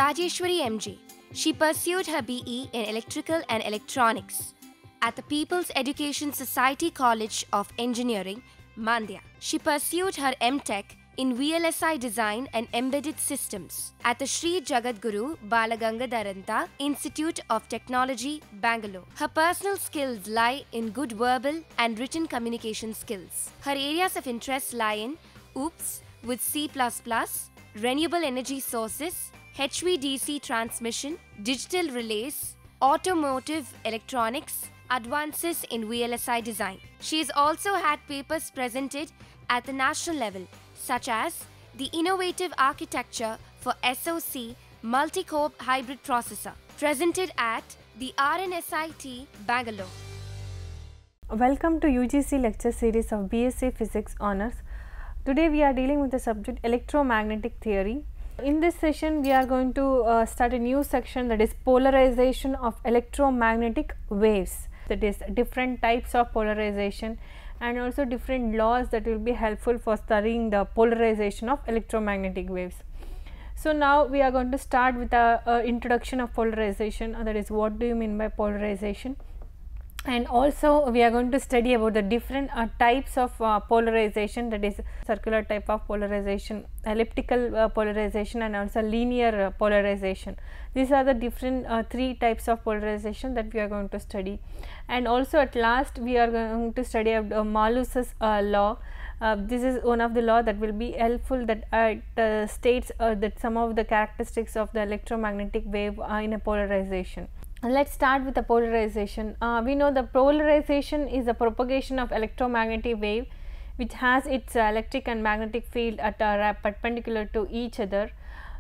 Rajeshwari MJ. She pursued her BE in Electrical and Electronics at the People's Education Society College of Engineering, Mandya. She pursued her MTech in VLSI Design and Embedded Systems at the Sri Jagadguru Balagangadharanta Institute of Technology, Bangalore. Her personal skills lie in good verbal and written communication skills. Her areas of interest lie in OOPS with C++, renewable energy sources, HVDC transmission, digital relays, automotive electronics, advances in VLSI design. She has also had papers presented at the national level, such as the Innovative Architecture for SoC Multi-Core Hybrid Processor, presented at the RNSIT, Bangalore. Welcome to UGC lecture series of BSc Physics Honours. Today we are dealing with the subject electromagnetic theory. In this session we are going to start a new section, that is polarization of electromagnetic waves, that is different types of polarization and also different laws that will be helpful for studying the polarization of electromagnetic waves. So now we are going to start with a introduction of polarization, that is what do you mean by polarization, and also we are going to study about the different types of polarization, that is circular type of polarization, elliptical polarization and also linear polarization. These are the different three types of polarization that we are going to study. And also at last we are going to study Malus's law. This is one of the law that will be helpful, that states that some of the characteristics of the electromagnetic wave in a polarization. Let's start with the polarization. We know the polarization is the propagation of electromagnetic wave which has its electric and magnetic field at perpendicular to each other.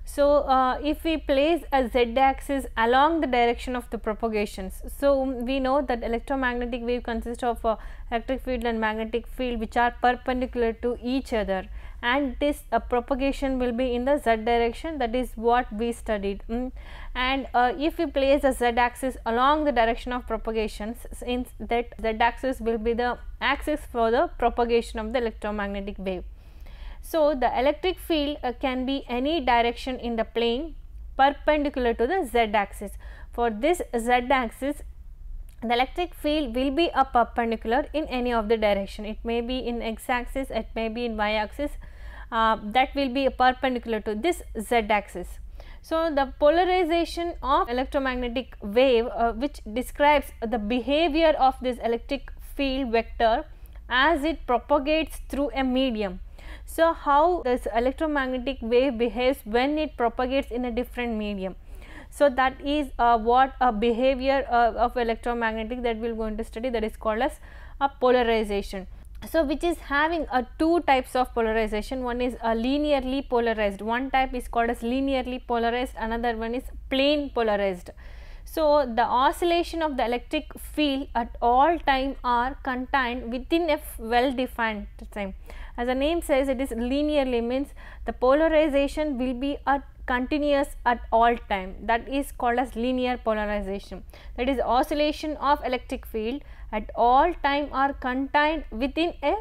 So if we place a z-axis along the direction of the propagations, so we know that electromagnetic wave consists of electric field and magnetic field which are perpendicular to each other, and this propagation will be in the z direction, that is what we studied. And if we place a z-axis along the direction of propagations, since that z-axis will be the axis for the propagation of the electromagnetic wave. So the electric field can be any direction in the plane perpendicular to the z-axis. For this z-axis, the electric field will be a perpendicular in any of the direction. It may be in x-axis, it may be in y-axis, that will be a perpendicular to this z-axis. So the polarization of electromagnetic wave which describes the behavior of this electric field vector as it propagates through a medium. So how this electromagnetic wave behaves when it propagates in a different medium. So that is what a behavior of electromagnetic that we are going to study, that is called as a polarization. So which is having two types of polarization. One is linearly polarized, one type is called as linearly polarized, another one is plane polarized. So the oscillation of the electric field at all time are contained within a well defined time. As the name says, it is linearly, means the polarization will be continuous at all time, that is called as linear polarization. That is oscillation of electric field at all time are contained within a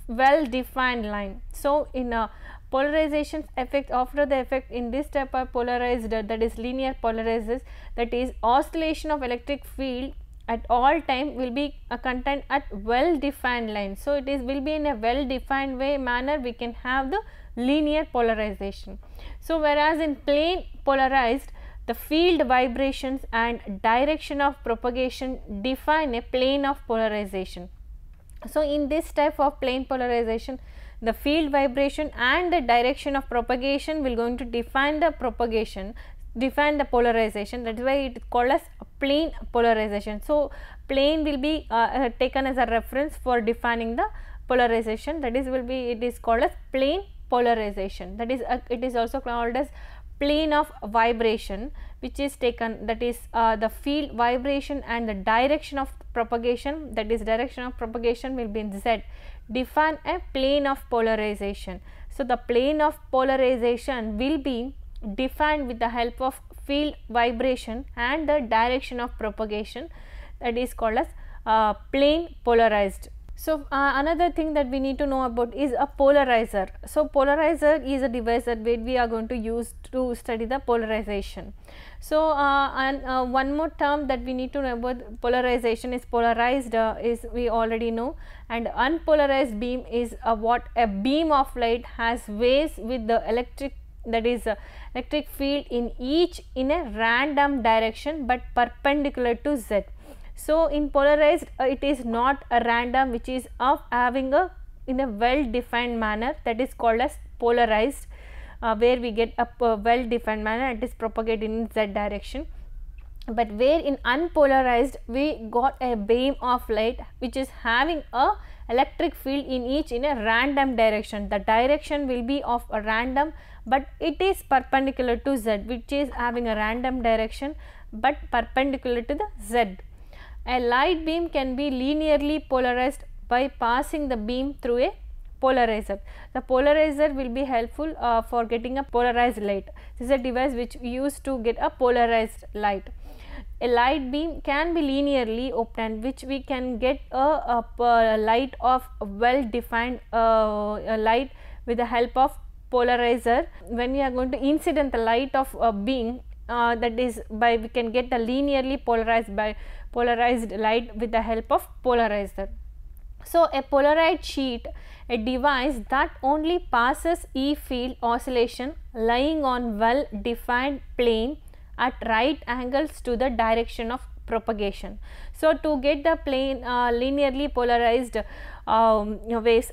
well defined line. So in a polarization effect, after the effect in this type of polarized, that is linear polarized, that is oscillation of electric field at all time will be contained at well defined line. So it is will be in a well defined manner we can have the linear polarization. So whereas in plane polarized, the field vibrations and direction of propagation define a plane of polarization. So in this type of plane polarization, the field vibration and the direction of propagation will going to define the propagation, define the polarization. That is why it is called as plane polarization. So plane will be taken as a reference for defining the polarization, that is will be, it is called as plane polarization. That is it is also called as plane of vibration, which is taken, that is the field vibration and the direction of propagation, that is direction of propagation will be in z, define a plane of polarization. So the plane of polarization will be defined with the help of field vibration and the direction of propagation, that is called as plane polarized. So, another thing that we need to know about is a polarizer. So, polarizer is a device that we are going to use to study the polarization. So, one more term that we need to know about polarization is polarized is we already know, and unpolarized beam is what a beam of light has waves with the electric, that is electric field in each in a random direction but perpendicular to z. So, in polarized it is not a random, which is of having a in a well defined manner, that is called as polarized, where we get a well defined manner, it is propagated in z direction. But where in unpolarized we got a beam of light which is having a electric field in each in a random direction. The direction will be of a random, but it is perpendicular to z, which is having a random direction but perpendicular to the z. A light beam can be linearly polarized by passing the beam through a polarizer. The polarizer will be helpful for getting a polarized light. This is a device which we use to get a polarized light. A light beam can be linearly obtained, which we can get a light of well defined light with the help of polarizer. When we are going to incident the light of a beam, that is by we can get the linearly polarized light with the help of polarizer. So, a polarized sheet, a device that only passes E field oscillation lying on well defined plane at right angles to the direction of propagation. So, to get the plane linearly polarized waves,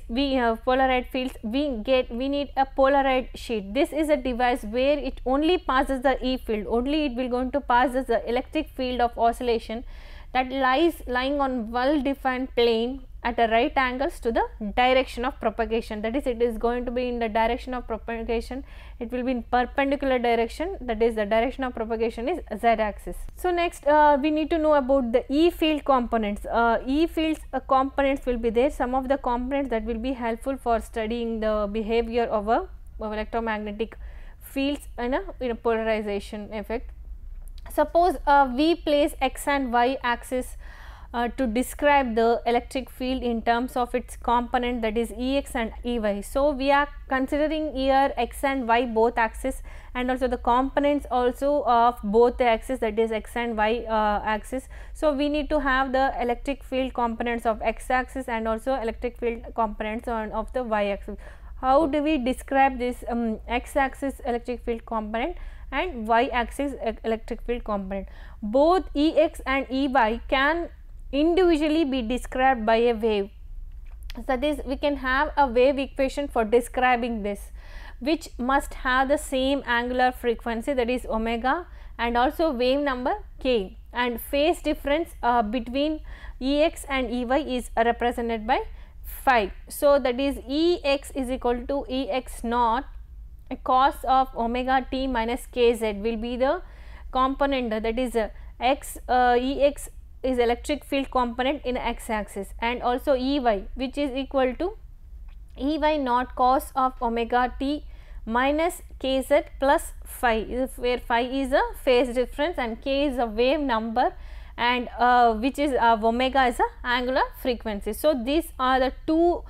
polarized fields, we need a polarized sheet. This is a device where it only passes the E field, only it will going to pass the electric field of oscillation that lying on well defined plane at a right angles to the direction of propagation. That is, it is going to be in the direction of propagation, it will be in perpendicular direction, that is the direction of propagation is z axis. So, next we need to know about the E field components. E fields components will be there, some of the components that will be helpful for studying the behavior of electromagnetic fields in a polarization effect. Suppose we place x and y axis to describe the electric field in terms of its component, that is Ex and Ey. So, we are considering here x and y both axis and also the components also of both the axis, that is x and y axis. So, we need to have the electric field components of x axis and also electric field components of the y axis. How do we describe this x axis electric field component and y axis electric field component? Both Ex and Ey can individually be described by a wave. So, this we can have a wave equation for describing this, which must have the same angular frequency, that is omega, and also wave number k, and phase difference between Ex and Ey is represented by phi. So, that is Ex is equal to Ex naught cos of omega t minus kz will be the component, that is x Ex is electric field component in x axis, and also Ey, which is equal to Ey naught cos of omega t minus kz plus phi, where phi is a phase difference and k is a wave number, and which is omega is a angular frequency. So, these are the two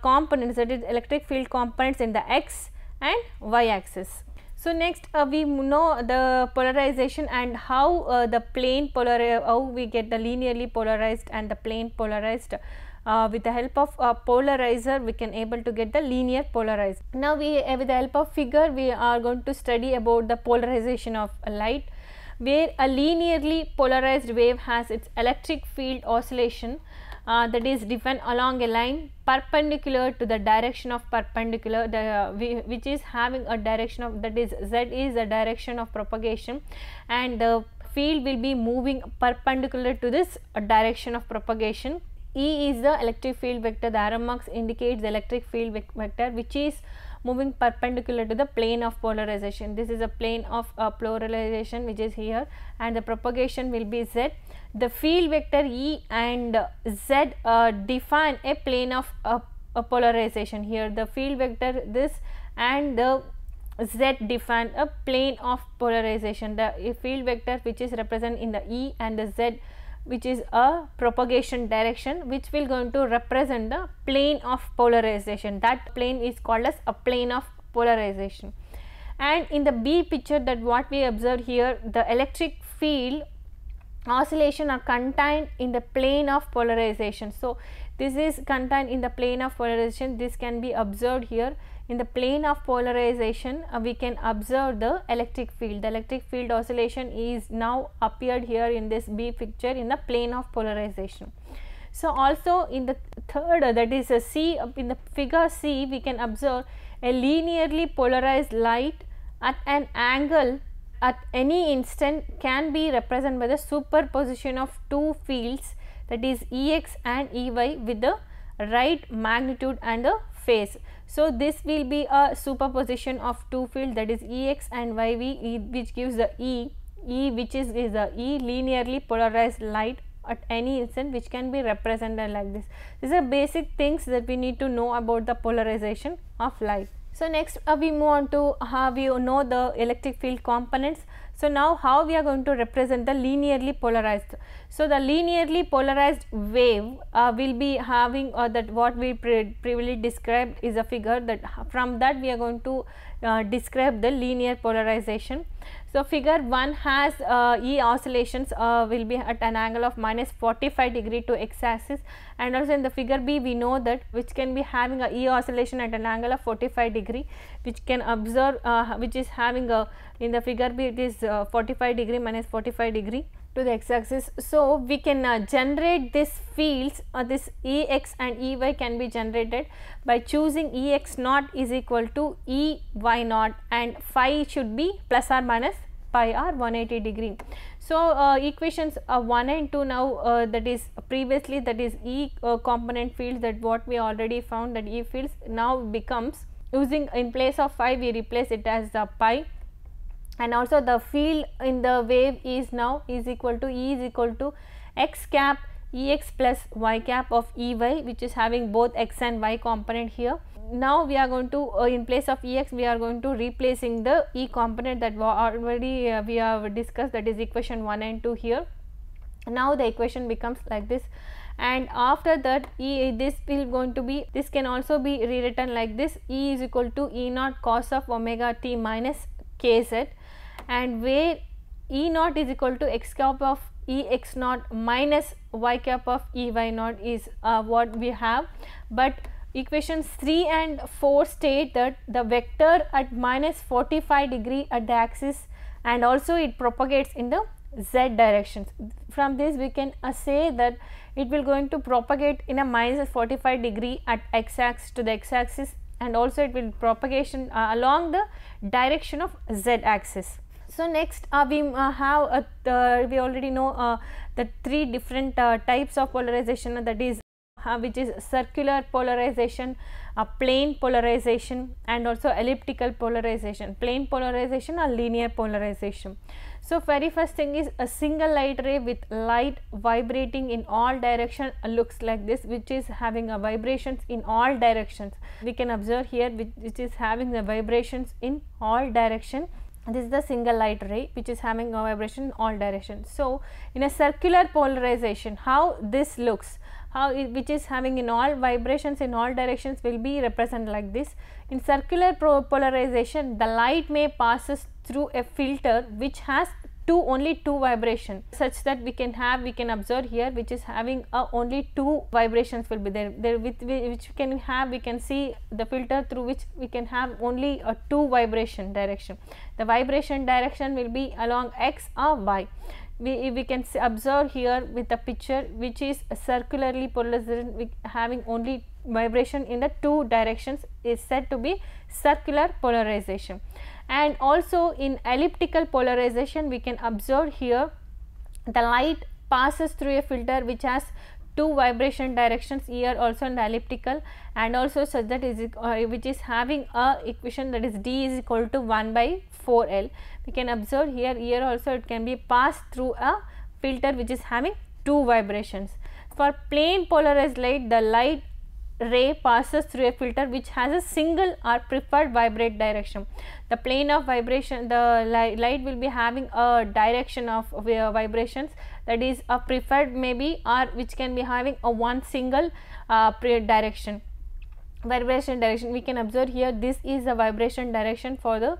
components, that is electric field components in the x and y axis. So, next we know the polarization and how the plane how we get the linearly polarized and the plane polarized. With the help of polarizer we can able to get the linear polarized. Now, we with the help of figure we are going to study about the polarization of light, where a linearly polarized wave has its electric field oscillation that is defined along a line perpendicular to the direction of perpendicular, which is having a direction of, that is z is the direction of propagation, and the field will be moving perpendicular to this direction of propagation. E is the electric field vector, the arrow marks indicates the electric field vector which is moving perpendicular to the plane of polarization. This is a plane of polarization which is here, and the propagation will be z. The field vector E and z define a plane of polarization. Here the field vector this and the z define a plane of polarization. The field vector which is represented in the E and the z which is a propagation direction, which will going to represent the plane of polarization. That plane is called as a plane of polarization. And in the B picture, that what we observe here, the electric field oscillation are contained in the plane of polarization. So this is contained in the plane of polarization. This can be observed here in the plane of polarization. We can observe the electric field. The electric field oscillation is now appeared here in this B picture in the plane of polarization. So also in the third, that is a C, in the figure C, we can observe a linearly polarized light at an angle at any instant can be represented by the superposition of two fields, that is Ex and Ey, with the right magnitude and the phase. So this will be a superposition of two fields, that is Ex and Yv, which gives the E which is the E linearly polarized light at any instant, which can be represented like this. These are basic things that we need to know about the polarization of light. So next we move on to how we know the electric field components. So now how we are going to represent the linearly polarized. So the linearly polarized wave will be having that what we previously described is a figure, that from that we are going to describe the linear polarization. So figure 1 has E oscillations will be at an angle of -45 degree to x axis, and also in the figure B we know that which can be having a E oscillation at an angle of 45 degree, which can observe which is having a, in the figure B it is 45 degree -45 degree to the x axis. So we can generate these fields, this Ex and Ey can be generated by choosing Ex naught is equal to Ey naught, and phi should be plus or minus pi r 180 degree. So equations 1 and 2 now, that is previously, that is E component fields, that what we already found, that E fields now becomes, using in place of phi we replace it as the pi, and also the field in the wave is now is equal to E is equal to x cap Ex plus y cap of Ey, which is having both x and y component here. Now we are going to in place of Ex we are going to replacing the E component that already we have discussed, that is equation 1 and 2 here. Now the equation becomes like this, and after that this will going to be, this can also be rewritten like this: E is equal to E naught cos of omega t minus kz, and where E naught is equal to x cap of Ex naught minus y cap of Ey naught is what we have. But equations 3 and 4 state that the vector at -45 degree at the axis, and also it propagates in the z directions. From this we can say that it will going to propagate in a -45 degree at x axis to the x axis, and also it will propagation along the direction of z axis. So next we have we already know the three different types of polarization, that is which is circular polarization, plane polarization, and also elliptical polarization, plane polarization or linear polarization. So very first thing is a single light ray with light vibrating in all directions looks like this, which is having a vibrations in all directions. We can observe here which is having the vibrations in all direction. This is the single light ray which is having a vibration in all directions. So in a circular polarization, how this looks, which is having in all vibrations in all directions, will be represented like this. In circular polarization, the light may passes through a filter which has only two vibrations, such that we can observe here, which is having only two vibrations will be there with which we can see the filter through which we can have only a two vibration direction. The vibration direction will be along x or y. We can observe here with the picture which is circularly polarized having only vibration in the two directions is said to be circular polarization. And also in elliptical polarization we can observe here the light passes through a filter which has two vibration directions here also in the elliptical, and also such that is which is having a equation, that is d is equal to 1 by 4l. We can observe here also it can be passed through a filter which is having two vibrations. For plane polarized light, the light ray passes through a filter which has a single or preferred vibrate direction. The plane of vibration, the light will be having a direction of vibrations. that is a preferred maybe, or which can be having a one single direction, vibration direction. We can observe here this is the vibration direction for the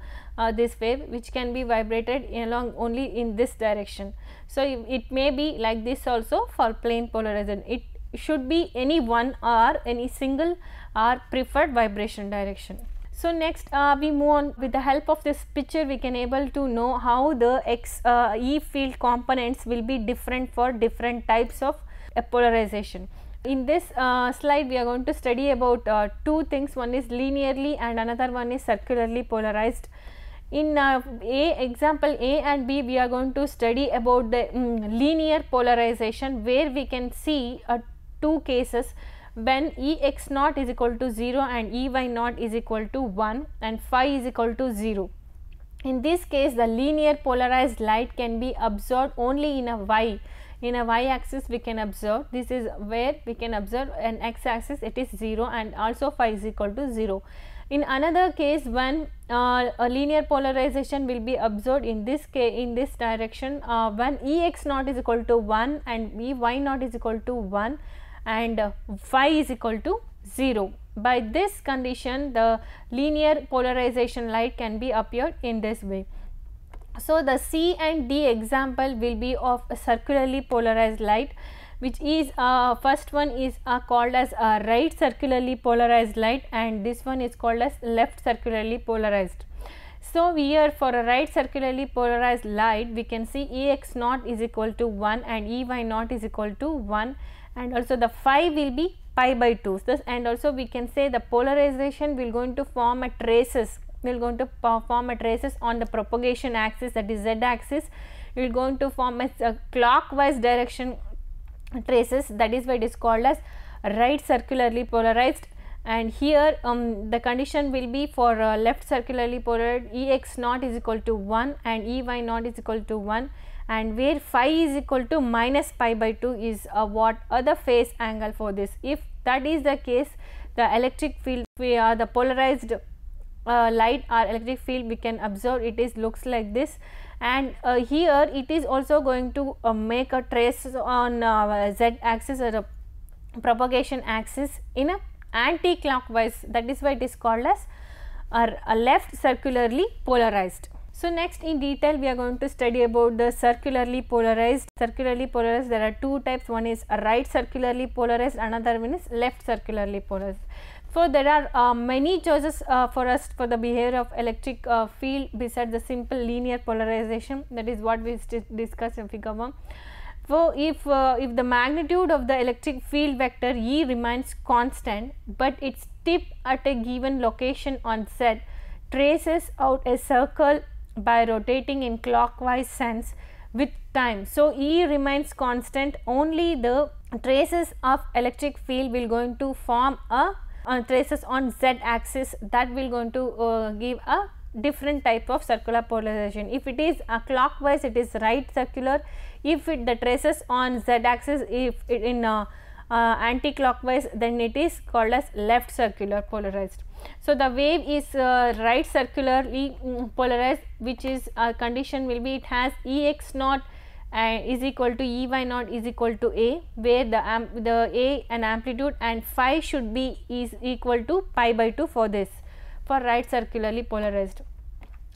this wave, which can be vibrated along only in this direction. So it may be like this also for plane polarization. It should be any one or any single or preferred vibration direction. So next we move on. With the help of this picture, we can able to know how the E field components will be different for different types of polarization. In this slide, we are going to study about two things. One is linearly and another one is circularly polarized. In example A and B, we are going to study about the linear polarization, where we can see two cases when Ex naught is equal to 0 and Ey naught is equal to 1 and phi is equal to 0. In this case, the linear polarized light can be observed only in a y. In a y axis we can observe, this is where we can observe, an x axis it is 0 and also phi is equal to 0. In another case, when a linear polarization will be observed in this case, in this direction, when Ex naught is equal to 1 and Ey naught is equal to 1 and phi is equal to 0. By this condition, the linear polarization light can be appeared in this way. So the C and D example will be of a circularly polarized light, which is first one is called as a right circularly polarized light, and this one is called as left circularly polarized. So here for a right circularly polarized light, we can see Ex naught is equal to 1 and Ey naught is equal to 1, and also the phi will be pi by 2. Thus, and also we can say the polarization will going to form a traces, we will going to form a traces on the propagation axis, that is z axis. We will going to form a clockwise direction traces, that is why it is called as right circularly polarized. And here the condition will be for left circularly polarized, Ex naught is equal to 1 and Ey naught is equal to 1, and where phi is equal to minus pi by 2 is what the phase angle for this. If that is the case, the electric field, the polarized light or electric field, we can observe it is looks like this, and here it is also going to make a trace on z axis or a propagation axis in a anti-clockwise, that is why it is called as a left circularly polarized. So next in detail we are going to study about the circularly polarized. Circularly polarized, there are two types, one is a right circularly polarized, another one is left circularly polarized. So there are many choices for us for the behavior of electric field besides the simple linear polarization, that is what we discussed in figure 1. So if the magnitude of the electric field vector E remains constant, but its tip at a given location on Z traces out a circle by rotating in clockwise sense with time. So E remains constant, only the traces of electric field will going to form a traces on Z axis, that will going to give a different type of circular polarization. If it is clockwise, it is right circular. If the traces on Z axis, if it in anti-clockwise, then it is called as left circular polarized. So the wave is right circularly polarized, which is condition will be it has Ex naught is equal to Ey naught is equal to A, where the A an amplitude and phi should be is equal to pi by 2 for this, for right circularly polarized.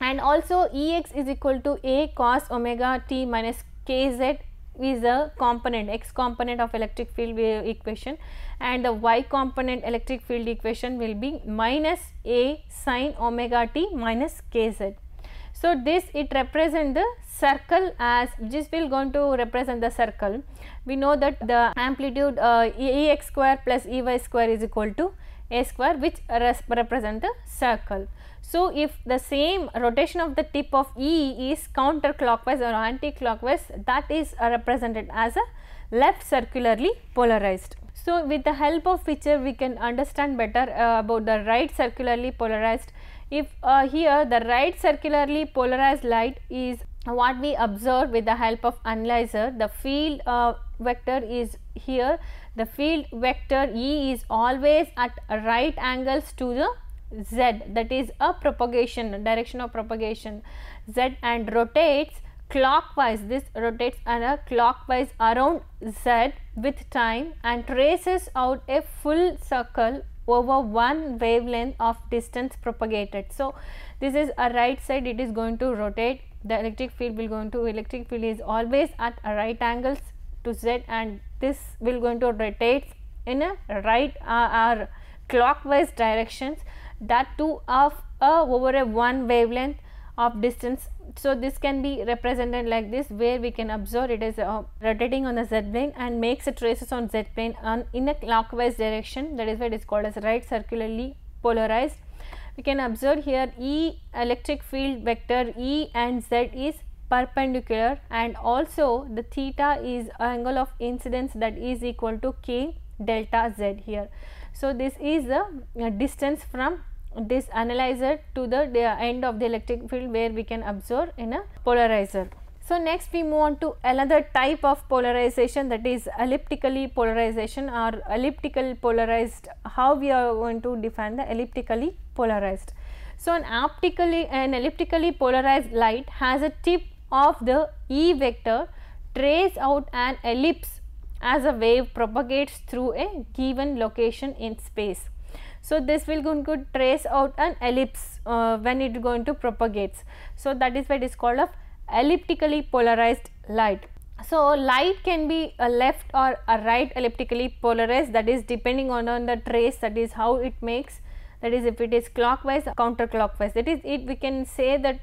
And also Ex is equal to A cos omega t minus kz is a component, x component of electric field equation, and the y component electric field equation will be minus A sin omega t minus kz. So this it represent the circle, as this will going to represent the circle. We know that the amplitude Ex square plus Ey square is equal to A square, which represent the circle. So if the same rotation of the tip of E is counterclockwise or anti-clockwise, that is represented as a left circularly polarized. So with the help of picture we can understand better about the right circularly polarized. If here the right circularly polarized light is what we observe with the help of analyzer, the field vector is here, the field vector E is always at right angles to the Z, that is a propagation, direction of propagation Z, and rotates clockwise, this rotates clockwise around z with time and traces out a full circle over one wavelength of distance propagated. So, this is a right side, it is going to rotate, the electric field is always at right angles to z, and this will going to rotate in a right or clockwise directions, that too of over a one wavelength of distance. So, this can be represented like this, where we can observe it is rotating on the z plane and makes a traces on z plane in a clockwise direction, that is why it is called as right circularly polarized. We can observe here E electric field vector E and Z is perpendicular, and also the theta is angle of incidence that is equal to k delta z here. So, this is the distance from this analyzer to the end of the electric field where we can observe in a polarizer. So, next we move on to another type of polarization, that is elliptically polarization or elliptical polarized. How we are going to define the elliptically polarized? So, an elliptically polarized light has a tip of the E vector trace out an ellipse as a wave propagates through a given location in space. So, this will going to trace out an ellipse when it is going to propagates. So, that is why it is called a elliptically polarized light. So, light can be a left or a right elliptically polarized, that is depending on the trace, that is how it makes, that is if it is clockwise or counterclockwise, that is it we can say that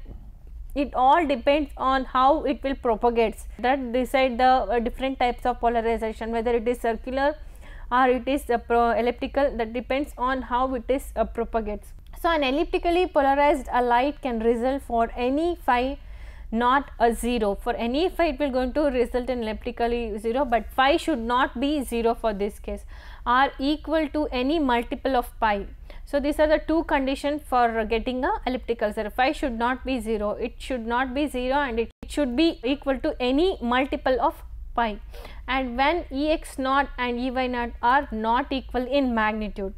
it all depends on how it will propagates, that decide the different types of polarization, whether it is circular or it is elliptical, that depends on how it is propagates. So, an elliptically polarized light can result for any phi not a 0. For any phi it will going to result in elliptically 0, but phi should not be 0 for this case, or equal to any multiple of pi. So, these are the two conditions for getting a elliptical. So, phi should not be 0, it should not be 0, and it should be equal to any multiple of pi, and when Ex naught and Ey naught are not equal in magnitude.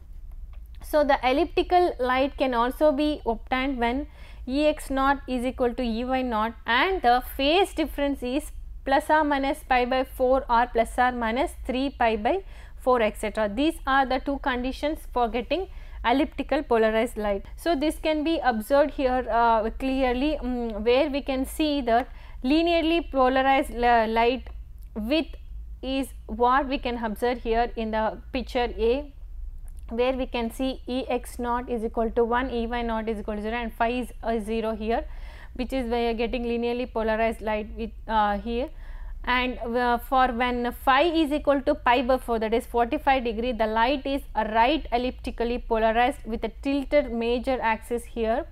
So, the elliptical light can also be obtained when Ex naught is equal to Ey naught and the phase difference is plus or minus pi by 4 or plus or minus 3 pi by 4 etc. These are the two conditions for getting elliptical polarized light. So, this can be observed here clearly, where we can see that linearly polarized light width is what we can observe here in the picture A, where we can see Ex naught is equal to 1, Ey naught is equal to 0, and phi is 0 here, which is where you are getting linearly polarized light with here. And for when phi is equal to pi by 4, that is 45 degree, the light is right elliptically polarized with a tilted major axis here.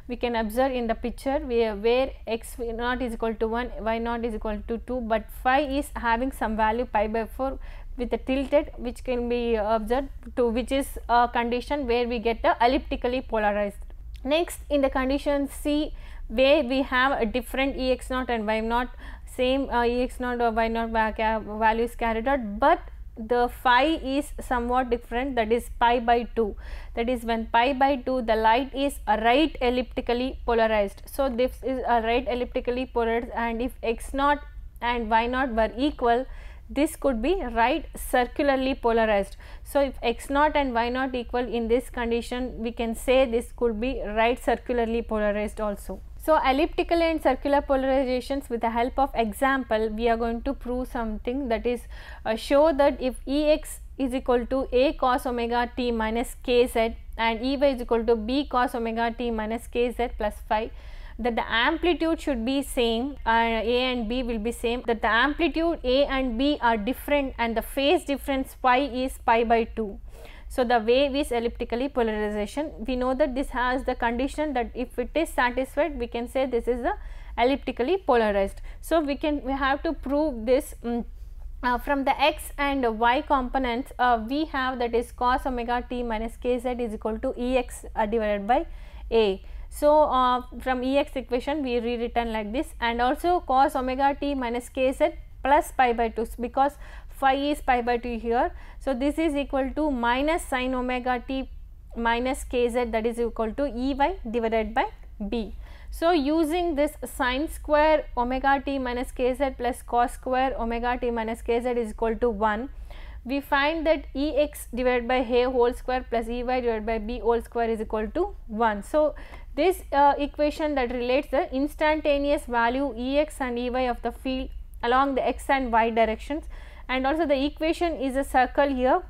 We can observe in the picture where X naught is equal to 1, Y naught is equal to 2, but phi is having some value pi by 4 with a tilted, which can be observed to, which is a condition where we get the elliptically polarized. Next, in the condition C, where we have a different Ex naught and Y naught, same Ex naught or Y naught value is carried out, but the phi is somewhat different, that is pi by 2, that is when pi by 2 the light is right elliptically polarized. So, this is a right elliptically polarized, and if X naught and Y naught were equal, this could be right circularly polarized. So, if X naught and Y naught equal in this condition, we can say this could be right circularly polarized also. So, elliptical and circular polarizations, with the help of example we are going to prove something, that is show that if Ex is equal to A cos omega t minus kz and Ey is equal to B cos omega t minus kz plus phi, that the amplitude should be same, A and B will be same, that the amplitude A and B are different and the phase difference phi is pi by 2. So, the wave is elliptically polarization. We know that this has the condition that if it is satisfied, we can say this is a elliptically polarized. So, we have to prove this from the x and y components. We have, that is cos omega t minus kz is equal to Ex divided by A. So, from Ex equation we rewritten like this, and also cos omega t minus kz plus pi by 2, because phi is pi by 2 here. So, this is equal to minus sin omega t minus kz, that is equal to Ey divided by B. So, using this sin square omega t minus kz plus cos square omega t minus kz is equal to 1, we find that Ex divided by A whole square plus Ey divided by B whole square is equal to 1. So, this equation that relates the instantaneous value Ex and Ey of the field along the x and y directions, and also the equation is a circle here.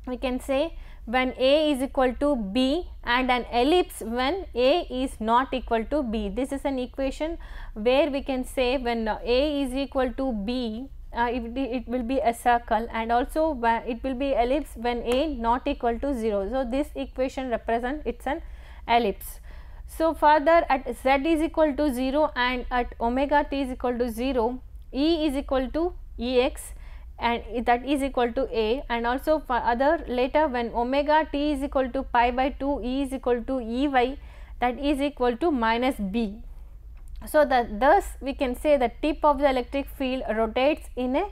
We can say when A is equal to B and an ellipse when A is not equal to B. This is an equation where we can say when A is equal to B, it will be a circle, and also it will be ellipse when A not equal to 0. So, this equation represents it's an ellipse. So, further at z is equal to 0 and at omega t is equal to 0, E is equal to Ex and that is equal to A, and also for other later when omega t is equal to pi by 2, E is equal to Ey, that is equal to minus B. So, thus we can say the tip of the electric field rotates in a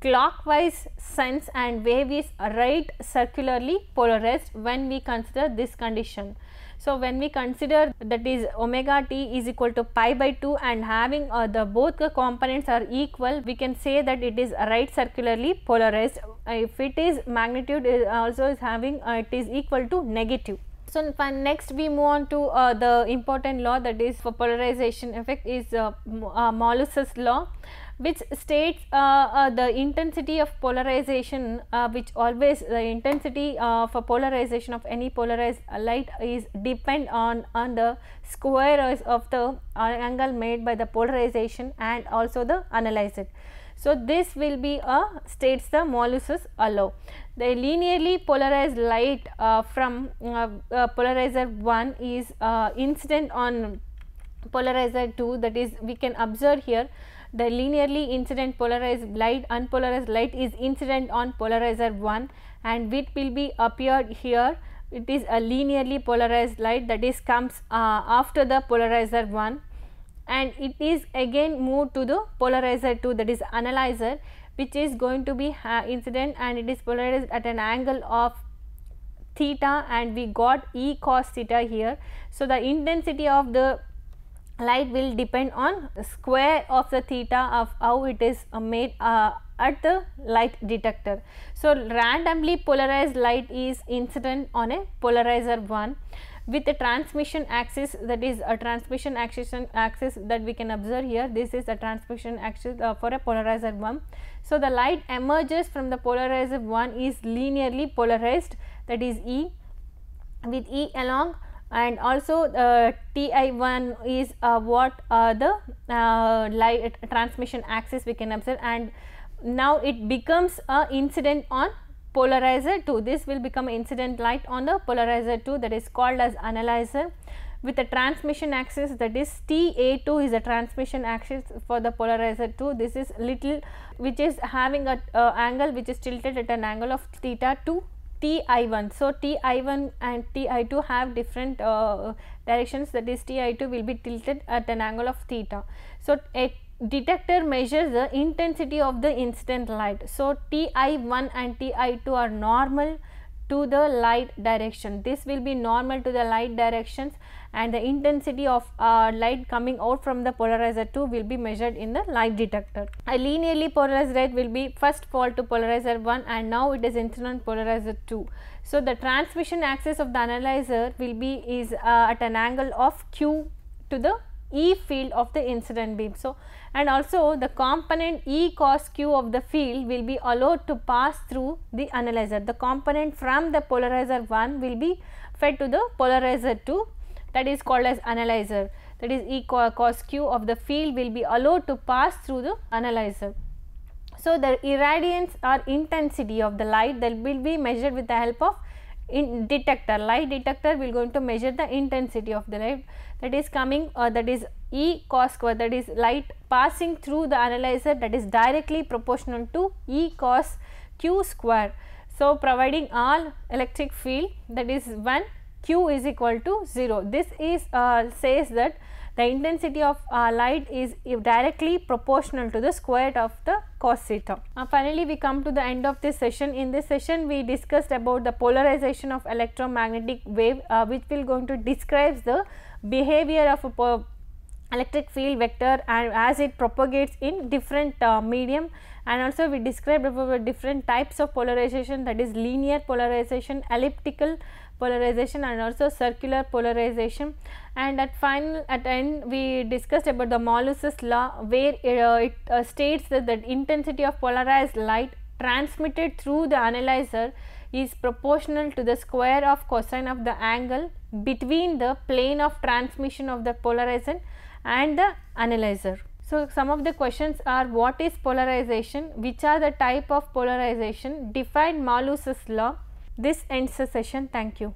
clockwise sense and wave is right circularly polarized when we consider this condition. So, when we consider that is omega t is equal to pi by 2 and having both the components are equal, we can say that it is right circularly polarized. If it is magnitude also is having it is equal to negative. So, next we move on to the important law that is for polarization effect is Moluss's law, which states the intensity of polarization, which always the intensity for polarization of any polarized light is depend on the square of the angle made by the polarization and also the analyzer. So, this will be states the Moluss's law. The linearly polarized light from polarizer 1 is incident on polarizer 2, that is we can observe here the linearly incident polarized light, unpolarized light is incident on polarizer 1 and it will be appeared here. It is a linearly polarized light that is comes after the polarizer 1, and it is again moved to the polarizer 2, that is analyzer, which is going to be incident and it is polarized at an angle of theta, and we got E cos theta here. So, the intensity of the light will depend on the square of the theta of how it is made at the light detector. So, randomly polarized light is incident on a polarizer 1 with a transmission axis, that is a transmission axis that we can observe here. This is a transmission axis for a polarizer 1. So, the light emerges from the polarizer 1 is linearly polarized, that is E, with E along, and also Ti1 is what the light transmission axis we can observe, and now it becomes a incident on polarizer 2. This will become incident light on the polarizer 2, that is called as analyzer, with a transmission axis, that is Ta2 is a transmission axis for the polarizer 2. This is little which is having a angle which is tilted at an angle of theta to Ti1. So, Ti1 and Ti2 have different directions, that is Ti2 will be tilted at an angle of theta. So, a detector measures the intensity of the incident light. So, Ti1 and Ti2 are normal to the light direction. This will be normal to the light directions, and the intensity of light coming out from the polarizer 2 will be measured in the light detector. A linearly polarized light will be first fall to polarizer 1 and now it is incident polarizer 2. So, the transmission axis of the analyzer will be at an angle of q to the E field of the incident beam. So, and also the component E cos q of the field will be allowed to pass through the analyzer. The component from the polarizer 1 will be fed to the polarizer 2, that is called as analyzer, that is E cos q of the field will be allowed to pass through the analyzer. So, the irradiance or intensity of the light that will be measured with the help of detector. Light detector will going to measure the intensity of the light that is coming that is E cos square, that is light passing through the analyzer, that is directly proportional to E cos q square. So, providing all electric field, that is when q is equal to 0. This is says that the intensity of light is directly proportional to the square root of the cos theta. Finally, we come to the end of this session. In this session, we discussed about the polarization of electromagnetic wave, which will going to describe the behavior of a electric field vector and as it propagates in different medium, and also we described about different types of polarization, that is linear polarization, elliptical polarization and also circular polarization. And at end we discussed about the Malus's law, where it states that the intensity of polarized light transmitted through the analyzer is proportional to the square of cosine of the angle between the plane of transmission of the polarization and the analyzer. So, some of the questions are: what is polarization, which are the type of polarization, define Malus's law. This ends the session. Thank you.